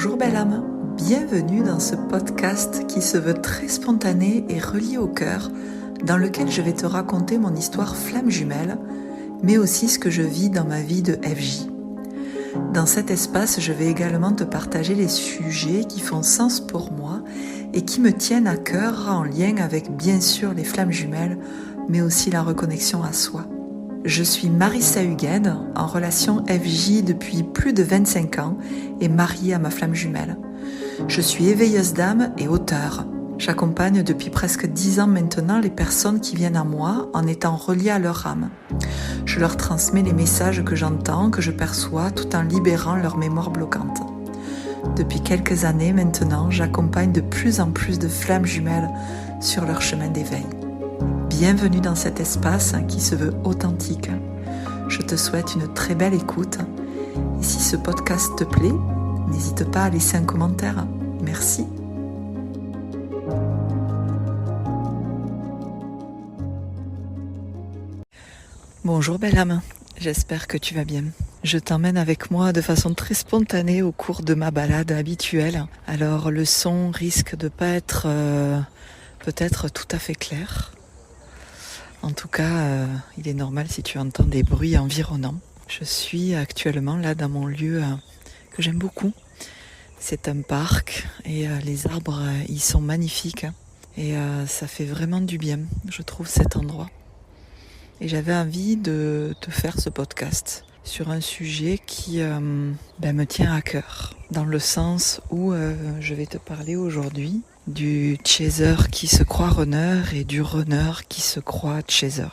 Bonjour belle âme, bienvenue dans ce podcast qui se veut très spontané et relié au cœur, dans lequel je vais te raconter mon histoire flamme jumelle, mais aussi ce que je vis dans ma vie de FJ. Dans cet espace, je vais également te partager les sujets qui font sens pour moi et qui me tiennent à cœur en lien avec bien sûr les flammes jumelles, mais aussi la reconnexion à soi. Je suis Marissa Hugued, en relation FJ depuis plus de 25 ans et mariée à ma flamme jumelle. Je suis éveilleuse d'âme et auteure. J'accompagne depuis presque 10 ans maintenant les personnes qui viennent à moi en étant reliées à leur âme. Je leur transmets les messages que j'entends, que je perçois, tout en libérant leur mémoire bloquante. Depuis quelques années maintenant, j'accompagne de plus en plus de flammes jumelles sur leur chemin d'éveil. Bienvenue dans cet espace qui se veut authentique. Je te souhaite une très belle écoute. Et si ce podcast te plaît, n'hésite pas à laisser un commentaire. Merci. Bonjour belle âme, j'espère que tu vas bien. Je t'emmène avec moi de façon très spontanée au cours de ma balade habituelle. Alors le son risque de pas être peut-être tout à fait clair. En tout cas, il est normal si tu entends des bruits environnants. Je suis actuellement là dans mon lieu que j'aime beaucoup. C'est un parc et les arbres, ils sont magnifiques. Et ça fait vraiment du bien, je trouve, cet endroit. Et j'avais envie de te faire ce podcast sur un sujet qui me tient à cœur. Dans le sens où je vais te parler aujourd'hui du chaser qui se croit runner et du runner qui se croit chaser.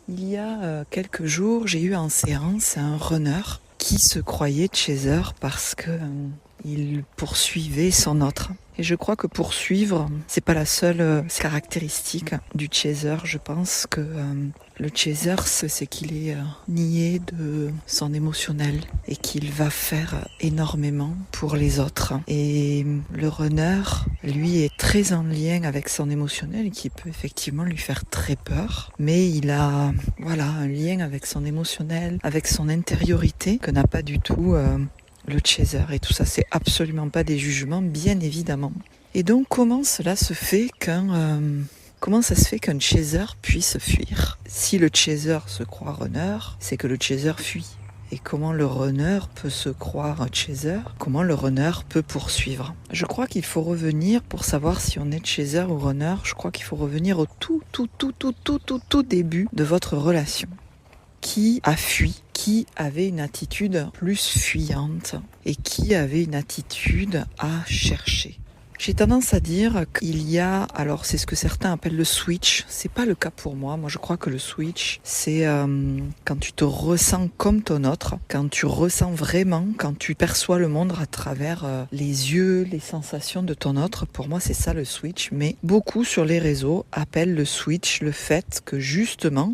Il y a quelques jours, j'ai eu en séance un runner qui se croyait chaser parce que il poursuivait son autre. Et je crois que poursuivre, c'est pas la seule caractéristique du chaser. Je pense que le chaser, c'est qu'il est nié de son émotionnel et qu'il va faire énormément pour les autres. Et le runner, lui, est très en lien avec son émotionnel et qui peut effectivement lui faire très peur. Mais il a un lien avec son émotionnel, avec son intériorité que n'a pas du tout le chaser. Et tout ça, c'est absolument pas des jugements, bien évidemment. Et donc, comment ça se fait qu'un chaser puisse fuir? Si le chaser se croit runner, c'est que le chaser fuit. Et comment le runner peut se croire chaser? Comment le runner peut poursuivre? Je crois qu'il faut revenir, pour savoir si on est chaser ou runner, je crois qu'il faut revenir au tout début de votre relation. Qui a fui? Qui avait une attitude plus fuyante? Et qui avait une attitude à chercher? J'ai tendance à dire qu'il y a, alors c'est ce que certains appellent le switch, c'est pas le cas pour moi. Moi je crois que le switch, c'est quand tu te ressens comme ton autre, quand tu ressens vraiment, quand tu perçois le monde à travers les yeux, les sensations de ton autre. Pour moi c'est ça le switch, mais beaucoup sur les réseaux appellent le switch le fait que justement,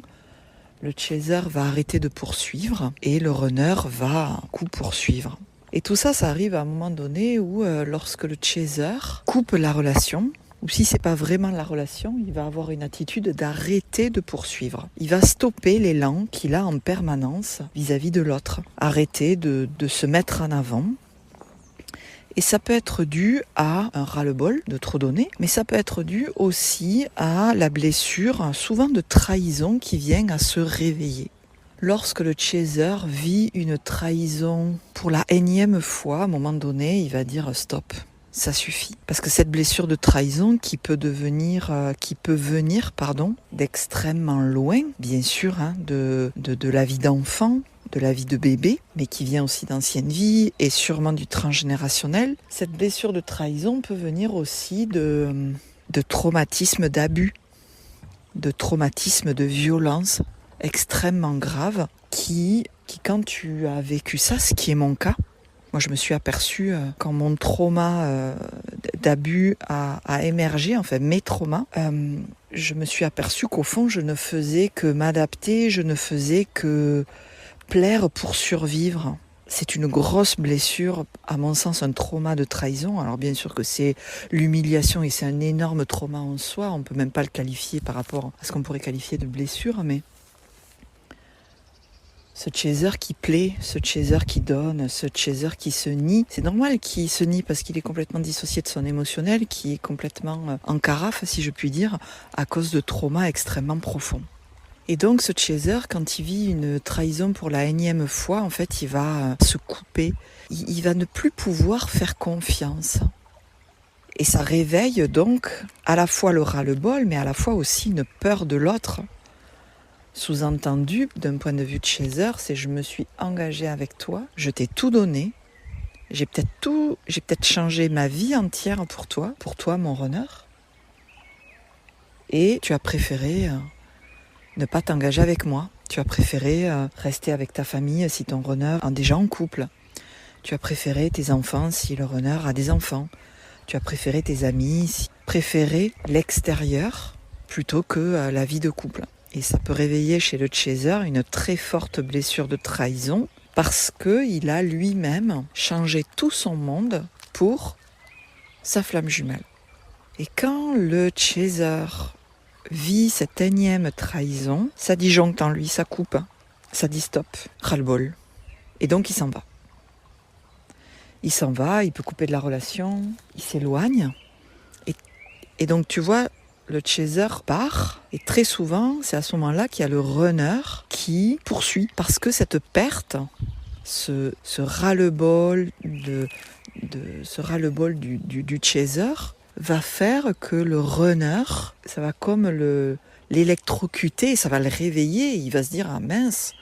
le chaser va arrêter de poursuivre et le runner va poursuivre. Et tout ça, ça arrive à un moment donné où lorsque le chaser coupe la relation, ou si c'est pas vraiment la relation, il va avoir une attitude d'arrêter de poursuivre. Il va stopper l'élan qu'il a en permanence vis-à-vis de l'autre. Arrêter de se mettre en avant. Et ça peut être dû à un ras-le-bol de trop donner, mais ça peut être dû aussi à la blessure, souvent de trahison, qui vient à se réveiller. Lorsque le chaser vit une trahison pour la énième fois, à un moment donné, il va dire stop, ça suffit. Parce que cette blessure de trahison qui peut venir d'extrêmement loin, bien sûr, de la vie d'enfant, de la vie de bébé, mais qui vient aussi d'anciennes vies et sûrement du transgénérationnel. Cette blessure de trahison peut venir aussi de traumatisme d'abus, de traumatisme de violence extrêmement grave qui quand tu as vécu ça, ce qui est mon cas, moi je me suis aperçue quand mon trauma d'abus a émergé, enfin mes traumas, je me suis aperçue qu'au fond je ne faisais que m'adapter, je ne faisais que plaire pour survivre. C'est une grosse blessure, à mon sens un trauma de trahison. Alors bien sûr que c'est l'humiliation et c'est un énorme trauma en soi, on ne peut même pas le qualifier par rapport à ce qu'on pourrait qualifier de blessure, mais Ce chaser qui plaît, ce chaser qui donne, ce chaser qui se nie. C'est normal qu'il se nie parce qu'il est complètement dissocié de son émotionnel, qui est complètement en carafe, si je puis dire, à cause de traumas extrêmement profonds. Et donc ce chaser, quand il vit une trahison pour la énième fois, en fait, il va se couper. Il va ne plus pouvoir faire confiance. Et ça réveille donc à la fois le ras-le-bol, mais à la fois aussi une peur de l'autre. Sous-entendu, d'un point de vue de chaser, c'est je me suis engagée avec toi, je t'ai tout donné, j'ai peut-être changé ma vie entière pour toi mon runner. Et tu as préféré ne pas t'engager avec moi. Tu as préféré rester avec ta famille si ton runner est déjà en couple. Tu as préféré tes enfants si le runner a des enfants. Tu as préféré tes amis, préféré l'extérieur plutôt que la vie de couple. Et ça peut réveiller chez le chaser une très forte blessure de trahison parce qu'il a lui-même changé tout son monde pour sa flamme jumelle. Et quand le chaser vit cette énième trahison, ça disjoncte en lui, ça coupe, ça dit stop, ras-le-bol. Et donc il s'en va. Il s'en va, il peut couper de la relation, il s'éloigne. Et donc tu vois, le chaser part, et très souvent, c'est à ce moment-là qu'il y a le runner qui poursuit. Parce que cette perte, ce ras-le-bol du chaser, va faire que le runner, ça va comme l'électrocuter, ça va le réveiller, il va se dire « Ah mince,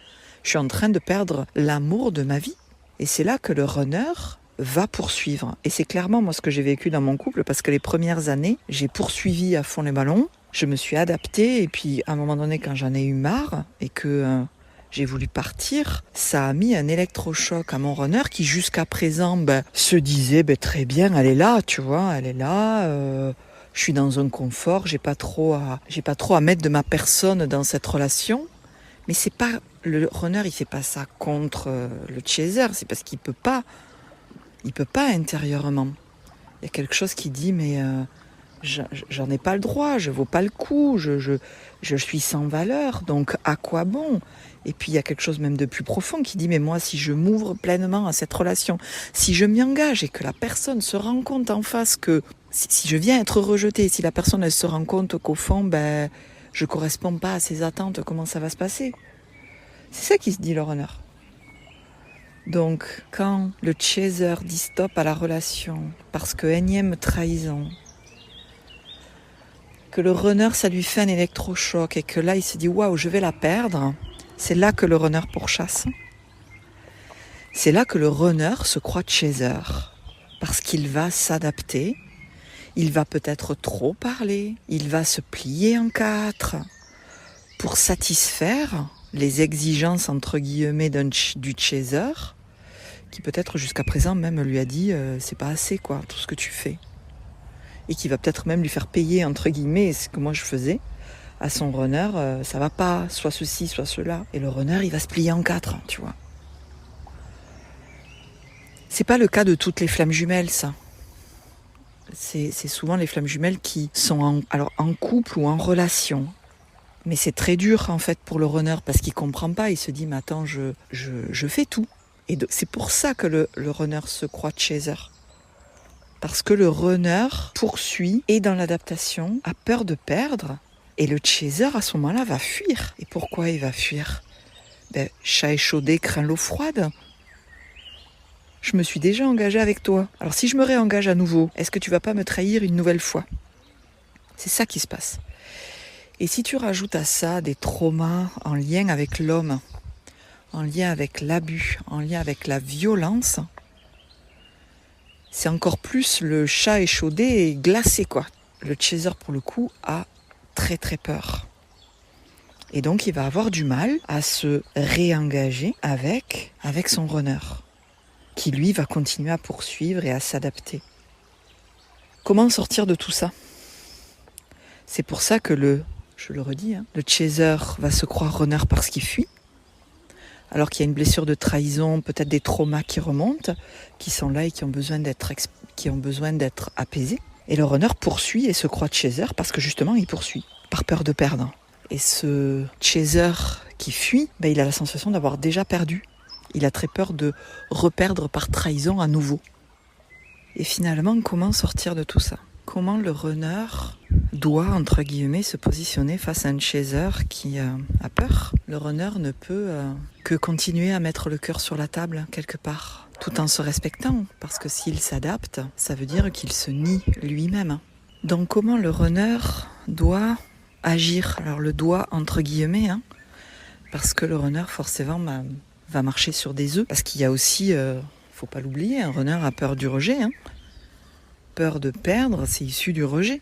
je suis en train de perdre l'amour de ma vie ». Et c'est là que le runner va poursuivre. Et c'est clairement moi ce que j'ai vécu dans mon couple, parce que les premières années, j'ai poursuivi à fond les ballons, je me suis adaptée, et puis à un moment donné, quand j'en ai eu marre, et que j'ai voulu partir, ça a mis un électrochoc à mon runner qui jusqu'à présent se disait très bien, elle est là, tu vois, elle est là, je suis dans un confort, j'ai pas trop à mettre de ma personne dans cette relation. Mais c'est pas, le runner il fait pas ça contre le chaser, c'est parce qu'il peut pas intérieurement. Il y a quelque chose qui dit mais j'en ai pas le droit, je vaux pas le coup, je suis sans valeur, donc à quoi bon ? Et puis il y a quelque chose même de plus profond qui dit mais moi si je m'ouvre pleinement à cette relation, si je m'y engage et que la personne se rend compte en face que si je viens être rejetée, si la personne elle se rend compte qu'au fond je corresponds pas à ses attentes, comment ça va se passer ? C'est ça qui se dit le runner. Donc quand le chaser dit stop à la relation parce que énième trahison, que le runner ça lui fait un électrochoc et que là il se dit waouh je vais la perdre, c'est là que le runner pourchasse. C'est là que le runner se croit chaser parce qu'il va s'adapter, il va peut-être trop parler, il va se plier en quatre pour satisfaire les exigences entre guillemets du chaser qui peut-être jusqu'à présent même lui a dit c'est pas assez quoi tout ce que tu fais. Et qui va peut-être même lui faire payer, entre guillemets, ce que moi je faisais, à son runner, ça va pas, soit ceci, soit cela. Et le runner, il va se plier en quatre, tu vois. C'est pas le cas de toutes les flammes jumelles, ça. C'est souvent les flammes jumelles qui sont en couple ou en relation. Mais c'est très dur, en fait, pour le runner, parce qu'il comprend pas, il se dit, mais attends, je fais tout. Et c'est pour ça que le runner se croit chaser. Parce que le runner poursuit, est dans l'adaptation, a peur de perdre. Et le chaser, à ce moment-là, va fuir. Et pourquoi il va fuir ? Chat échaudé craint l'eau froide. Je me suis déjà engagée avec toi. Alors si je me réengage à nouveau, est-ce que tu vas pas me trahir une nouvelle fois ? C'est ça qui se passe. Et si tu rajoutes à ça des traumas en lien avec l'homme, en lien avec l'abus, en lien avec la violence, c'est encore plus le chat échaudé et glacé, quoi. Le chaser, pour le coup, a très très peur. Et donc, il va avoir du mal à se réengager avec son runner, qui lui va continuer à poursuivre et à s'adapter. Comment sortir de tout ça ? C'est pour ça que je le redis, le chaser va se croire runner parce qu'il fuit, alors qu'il y a une blessure de trahison, peut-être des traumas qui remontent, qui sont là et qui ont besoin d'être apaisés. Et le runner poursuit et se croit chaser parce que justement il poursuit, par peur de perdre. Et ce chaser qui fuit, il a la sensation d'avoir déjà perdu. Il a très peur de reperdre par trahison à nouveau. Et finalement, comment sortir de tout ça ? Comment le runner doit, entre guillemets, se positionner face à un chaser qui a peur ? Le runner ne peut que continuer à mettre le cœur sur la table, quelque part, tout en se respectant, parce que s'il s'adapte, ça veut dire qu'il se nie lui-même. Donc comment le runner doit agir ? Alors le doigt entre guillemets, parce que le runner forcément va marcher sur des œufs, parce qu'il y a aussi, faut pas l'oublier, un runner a peur du rejet. Peur de perdre, c'est issu du rejet.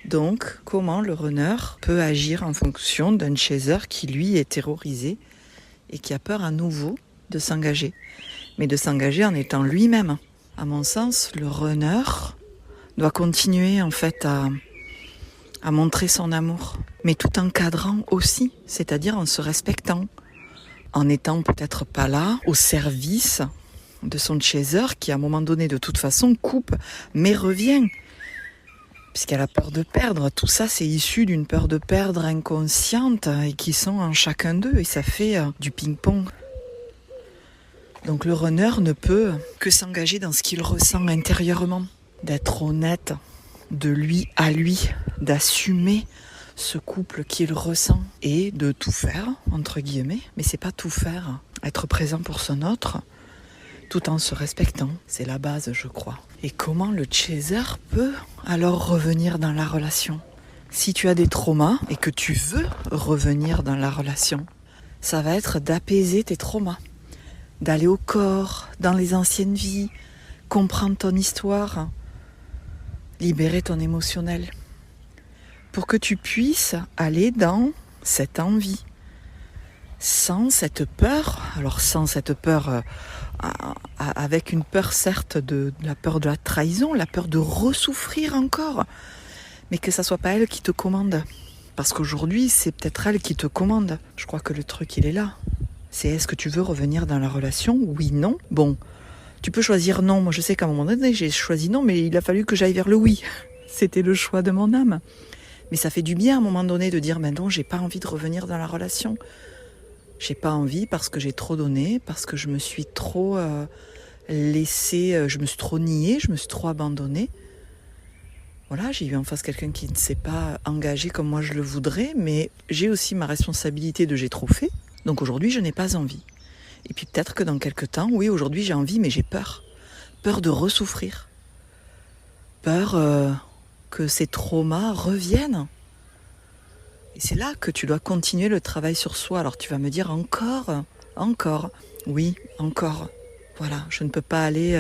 Donc comment le runner peut agir en fonction d'un chaser qui lui est terrorisé et qui a peur à nouveau de s'engager, mais de s'engager en étant lui-même. À mon sens, le runner doit continuer en fait à montrer son amour, mais tout en cadrant aussi, c'est-à-dire en se respectant, en étant peut-être pas là au service de son chaser qui à un moment donné de toute façon coupe, mais revient, puisqu'elle a peur de perdre. Tout ça c'est issu d'une peur de perdre inconsciente et qui sont en chacun d'eux, et ça fait du ping-pong. Donc le runner ne peut que s'engager dans ce qu'il ressent intérieurement, d'être honnête de lui à lui, d'assumer ce couple qu'il ressent et de tout faire, entre guillemets, mais c'est pas tout faire, être présent pour son autre tout en se respectant, c'est la base je crois. Et comment le chaser peut alors revenir dans la relation ? Si tu as des traumas et que tu veux revenir dans la relation, ça va être d'apaiser tes traumas, d'aller au corps, dans les anciennes vies, comprendre ton histoire, libérer ton émotionnel, pour que tu puisses aller dans cette envie, sans cette peur, alors sans cette peur, avec une peur certes de la peur de la trahison, la peur de ressouffrir encore, mais que ça soit pas elle qui te commande, parce qu'aujourd'hui c'est peut-être elle qui te commande. Je crois que le truc il est là, c'est est-ce que tu veux revenir dans la relation ? Oui, non. Bon, tu peux choisir non, moi je sais qu'à un moment donné j'ai choisi non, mais il a fallu que j'aille vers le oui, c'était le choix de mon âme. Mais ça fait du bien à un moment donné de dire non, j'ai pas envie de revenir dans la relation. J'ai pas envie parce que j'ai trop donné, parce que je me suis trop laissée, je me suis trop niée, je me suis trop abandonnée. Voilà, j'ai eu en face quelqu'un qui ne s'est pas engagé comme moi je le voudrais, mais j'ai aussi ma responsabilité de j'ai trop fait. Donc aujourd'hui, je n'ai pas envie. Et puis peut-être que dans quelques temps, oui, aujourd'hui j'ai envie, mais j'ai peur. Peur de ressouffrir. Peur que ces traumas reviennent. Et c'est là que tu dois continuer le travail sur soi. Alors tu vas me dire encore. Oui, encore. Voilà, je ne peux pas aller...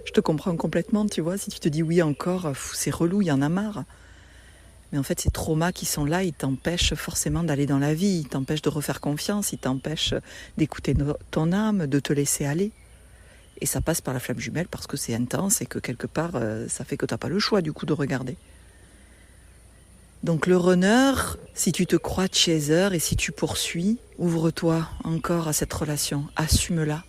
je te comprends complètement, tu vois. Si tu te dis oui encore, c'est relou, il y en a marre. Mais en fait, ces traumas qui sont là, ils t'empêchent forcément d'aller dans la vie. Ils t'empêchent de refaire confiance, ils t'empêchent d'écouter ton âme, de te laisser aller. Et ça passe par la flamme jumelle parce que c'est intense et que quelque part, ça fait que tu n'as pas le choix du coup de regarder. Donc le runner, si tu te crois chaser et si tu poursuis, ouvre-toi encore à cette relation, assume-la,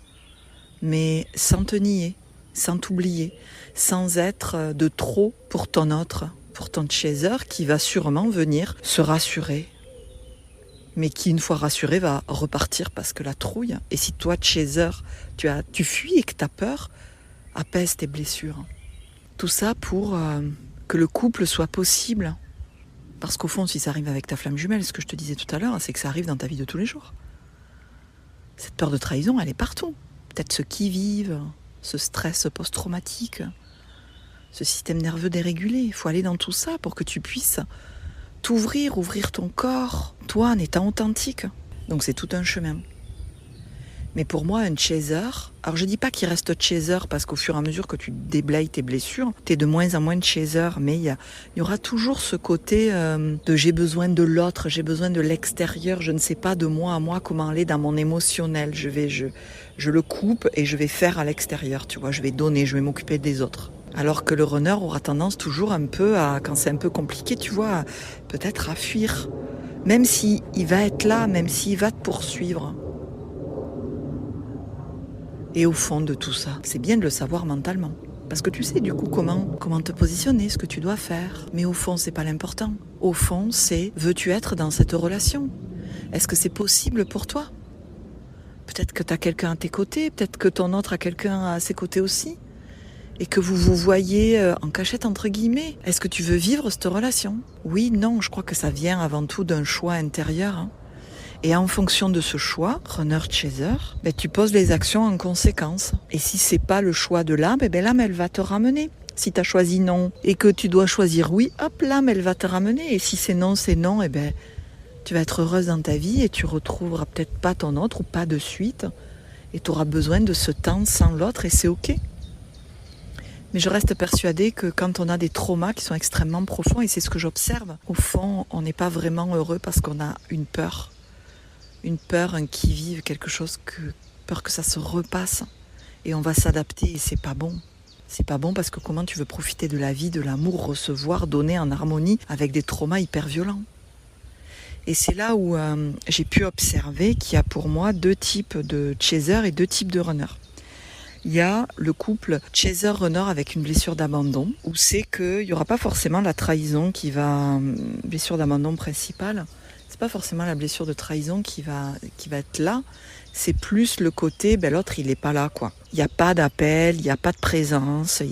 mais sans te nier, sans t'oublier, sans être de trop pour ton autre, pour ton chaser qui va sûrement venir se rassurer, mais qui une fois rassuré va repartir parce que la trouille. Et si toi chaser, tu fuis et que tu as peur, apaise tes blessures. Tout ça pour que le couple soit possible. Parce qu'au fond, si ça arrive avec ta flamme jumelle, ce que je te disais tout à l'heure, c'est que ça arrive dans ta vie de tous les jours. Cette peur de trahison, elle est partout. Peut-être ceux qui vivent, ce stress post-traumatique, ce système nerveux dérégulé. Il faut aller dans tout ça pour que tu puisses t'ouvrir, ouvrir ton corps, toi en étant authentique. Donc c'est tout un chemin. Mais pour moi, un chaser, alors je dis pas qu'il reste chaser parce qu'au fur et à mesure que tu déblayes tes blessures, t'es de moins en moins de chaser, mais il y aura toujours ce côté de j'ai besoin de l'autre, j'ai besoin de l'extérieur, je ne sais pas de moi à moi comment aller dans mon émotionnel, je le coupe et je vais faire à l'extérieur, tu vois, je vais donner, je vais m'occuper des autres. Alors que le runner aura tendance toujours un peu à, quand c'est un peu compliqué, tu vois, peut-être à fuir. Même s'il va être là, même s'il va te poursuivre. Et au fond de tout ça, c'est bien de le savoir mentalement. Parce que tu sais du coup comment te positionner, ce que tu dois faire. Mais au fond, c'est pas l'important. Au fond, c'est veux-tu être dans cette relation? Est-ce que c'est possible pour toi? Peut-être que tu as quelqu'un à tes côtés, peut-être que ton autre a quelqu'un à ses côtés aussi. Et que vous vous voyez en cachette entre guillemets. Est-ce que tu veux vivre cette relation? Oui, non, je crois que ça vient avant tout d'un choix intérieur. Hein. Et en fonction de ce choix, runner-chaser, tu poses les actions en conséquence. Et si c'est pas le choix de l'âme, l'âme elle va te ramener. Si tu as choisi non et que tu dois choisir oui, hop, l'âme elle va te ramener. Et si c'est non, tu vas être heureuse dans ta vie et tu retrouveras peut-être pas ton autre ou pas de suite. Et tu auras besoin de ce temps sans l'autre et c'est ok. Mais je reste persuadée que quand on a des traumas qui sont extrêmement profonds, et c'est ce que j'observe, au fond, on n'est pas vraiment heureux parce qu'on a une peur, un qui-vive, quelque chose peur que ça se repasse. Et on va s'adapter et c'est pas bon. C'est pas bon parce que comment tu veux profiter de la vie, de l'amour, recevoir, donner en harmonie avec des traumas hyper violents. Et c'est là où j'ai pu observer qu'il y a pour moi 2 types de chasers et 2 types de runners. Il y a le couple chaser-runner avec une blessure d'abandon, où c'est qu'il n'y aura pas forcément la trahison blessure d'abandon principale, c'est pas forcément la blessure de trahison qui va être là, c'est plus le côté, l'autre il n'est pas là quoi. Il n'y a pas d'appel, il n'y a pas de présence,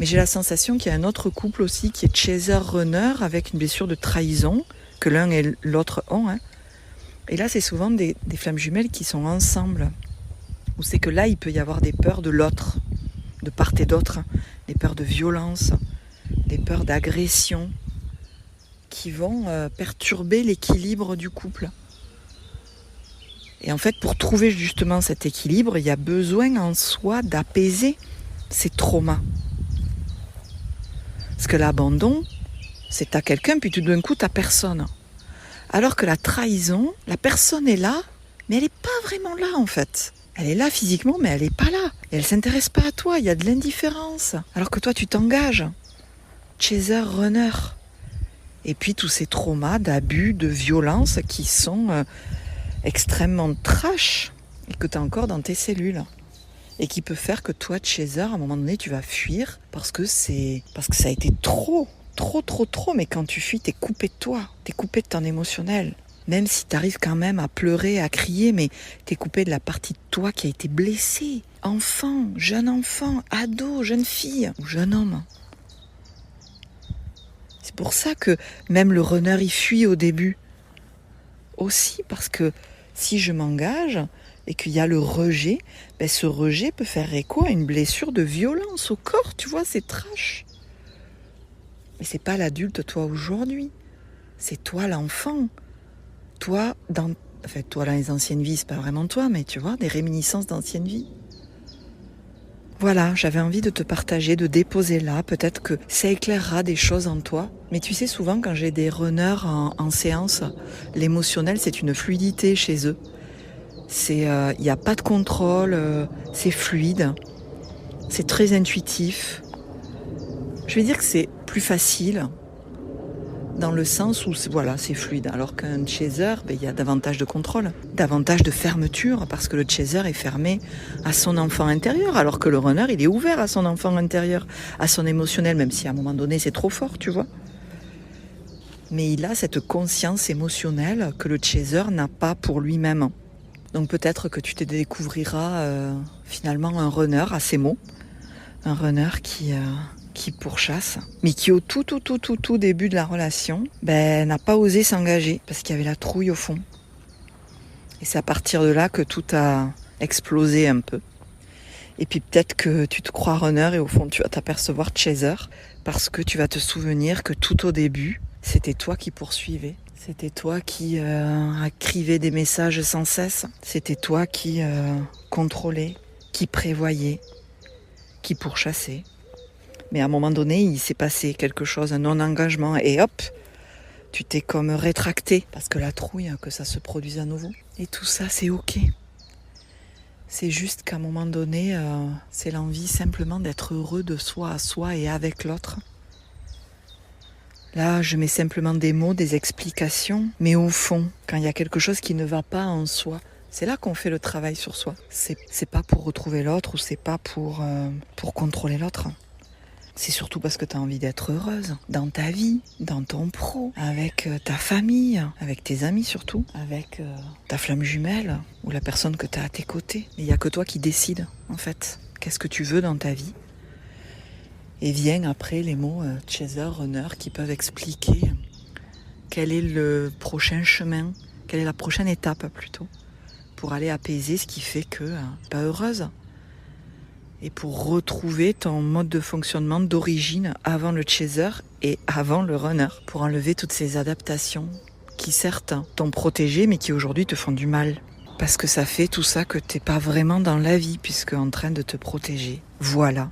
Mais j'ai la sensation qu'il y a un autre couple aussi qui est chaser-runner avec une blessure de trahison, que l'un et l'autre ont. Hein. Et là c'est souvent des flammes jumelles qui sont ensemble. Où c'est que là, il peut y avoir des peurs de l'autre, de part et d'autre, des peurs de violence, des peurs d'agression, qui vont perturber l'équilibre du couple. Et en fait, pour trouver justement cet équilibre, il y a besoin en soi d'apaiser ces traumas. Parce que l'abandon, c'est t'as quelqu'un, puis tout d'un coup, t'as personne. Alors que la trahison, la personne est là, mais elle n'est pas vraiment là en fait. Elle est là physiquement, mais elle n'est pas là. Et elle ne s'intéresse pas à toi, il y a de l'indifférence. Alors que toi, tu t'engages. Chaser, runner. Et puis tous ces traumas d'abus, de violence qui sont extrêmement trash et que tu as encore dans tes cellules. Et qui peut faire que toi, chaser, à un moment donné, tu vas fuir parce que ça a été trop. Mais quand tu fuis, t'es coupé de toi, t'es coupé de ton émotionnel. Même si tu arrives quand même à pleurer, à crier, mais t'es coupé de la partie de toi qui a été blessée. Enfant, ado, jeune fille ou jeune homme. C'est pour ça que même le runner, il fuit au début. Aussi parce que si je m'engage et qu'il y a le rejet, ce rejet peut faire écho à une blessure de violence au corps, tu vois, c'est trash. Mais c'est pas l'adulte, toi, aujourd'hui. C'est toi, l'enfant. Toi dans les anciennes vies, c'est pas vraiment toi, mais tu vois, des réminiscences d'anciennes vies. Voilà, j'avais envie de te partager, de déposer là, peut-être que ça éclairera des choses en toi. Mais tu sais, souvent quand j'ai des runners en séance, l'émotionnel c'est une fluidité chez eux. Il n'y a pas de contrôle, c'est fluide, c'est très intuitif. Je vais dire que c'est plus facile. Dans le sens où c'est fluide. Alors qu'un chaser, il y a davantage de contrôle, davantage de fermeture, parce que le chaser est fermé à son enfant intérieur, alors que le runner, il est ouvert à son enfant intérieur, à son émotionnel, même si à un moment donné, c'est trop fort, tu vois. Mais il a cette conscience émotionnelle que le chaser n'a pas pour lui-même. Donc peut-être que tu te découvriras finalement un runner à ces mots, un runner qui pourchasse, mais qui au tout début de la relation, n'a pas osé s'engager parce qu'il y avait la trouille au fond. Et c'est à partir de là que tout a explosé un peu. Et puis peut-être que tu te crois runner et au fond tu vas t'apercevoir chaser parce que tu vas te souvenir que tout au début, c'était toi qui poursuivais. C'était toi qui écrivais des messages sans cesse. C'était toi qui contrôlais, qui prévoyais, qui pourchassait. Mais à un moment donné, il s'est passé quelque chose, un non-engagement, et hop, tu t'es comme rétracté, parce que la trouille, que ça se produise à nouveau. Et tout ça, c'est ok. C'est juste qu'à un moment donné, c'est l'envie simplement d'être heureux de soi à soi et avec l'autre. Là, je mets simplement des mots, des explications, mais au fond, quand il y a quelque chose qui ne va pas en soi, C'est là qu'on fait le travail sur soi. C'est pas pour retrouver l'autre ou c'est pas pour contrôler l'autre. C'est surtout parce que tu as envie d'être heureuse dans ta vie, dans ton pro, avec ta famille, avec tes amis surtout, avec ta flamme jumelle ou la personne que tu as à tes côtés. Il n'y a que toi qui décides en fait. Qu'est-ce que tu veux dans ta vie ? Et viennent après les mots chaser, runner qui peuvent expliquer quel est le prochain chemin, quelle est la prochaine étape plutôt, pour aller apaiser ce qui fait que pas heureuse. Et pour retrouver ton mode de fonctionnement d'origine avant le chaser et avant le runner. Pour enlever toutes ces adaptations qui certes t'ont protégé mais qui aujourd'hui te font du mal. Parce que ça fait tout ça que t'es pas vraiment dans la vie puisque en train de te protéger. Voilà.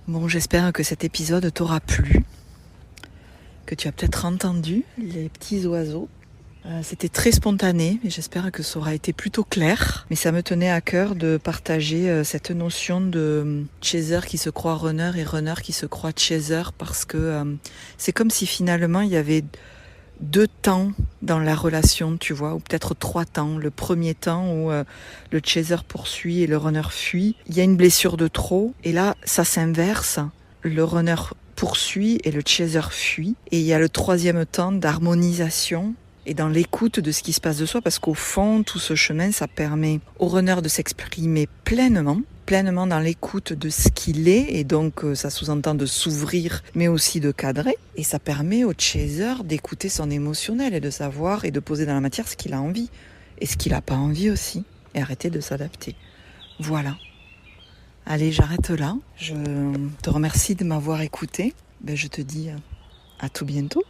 Bon, j'espère que cet épisode t'aura plu. Que tu as peut-être entendu les petits oiseaux. C'était très spontané, mais j'espère que ça aura été plutôt clair. Mais ça me tenait à cœur de partager cette notion de chaser qui se croit runner et runner qui se croit chaser parce que c'est comme si finalement il y avait 2 temps dans la relation, tu vois, ou peut-être 3 temps. Le premier temps où le chaser poursuit et le runner fuit. Il y a une blessure de trop et là ça s'inverse. Le runner poursuit et le chaser fuit. Et il y a le 3e temps d'harmonisation et dans l'écoute de ce qui se passe de soi, parce qu'au fond, tout ce chemin, ça permet au runner de s'exprimer pleinement dans l'écoute de ce qu'il est, et donc ça sous-entend de s'ouvrir, mais aussi de cadrer, et ça permet au chaser d'écouter son émotionnel et de savoir et de poser dans la matière ce qu'il a envie, et ce qu'il n'a pas envie aussi, et arrêter de s'adapter. Voilà. Allez, j'arrête là. Je te remercie de m'avoir écouté. Je te dis à tout bientôt.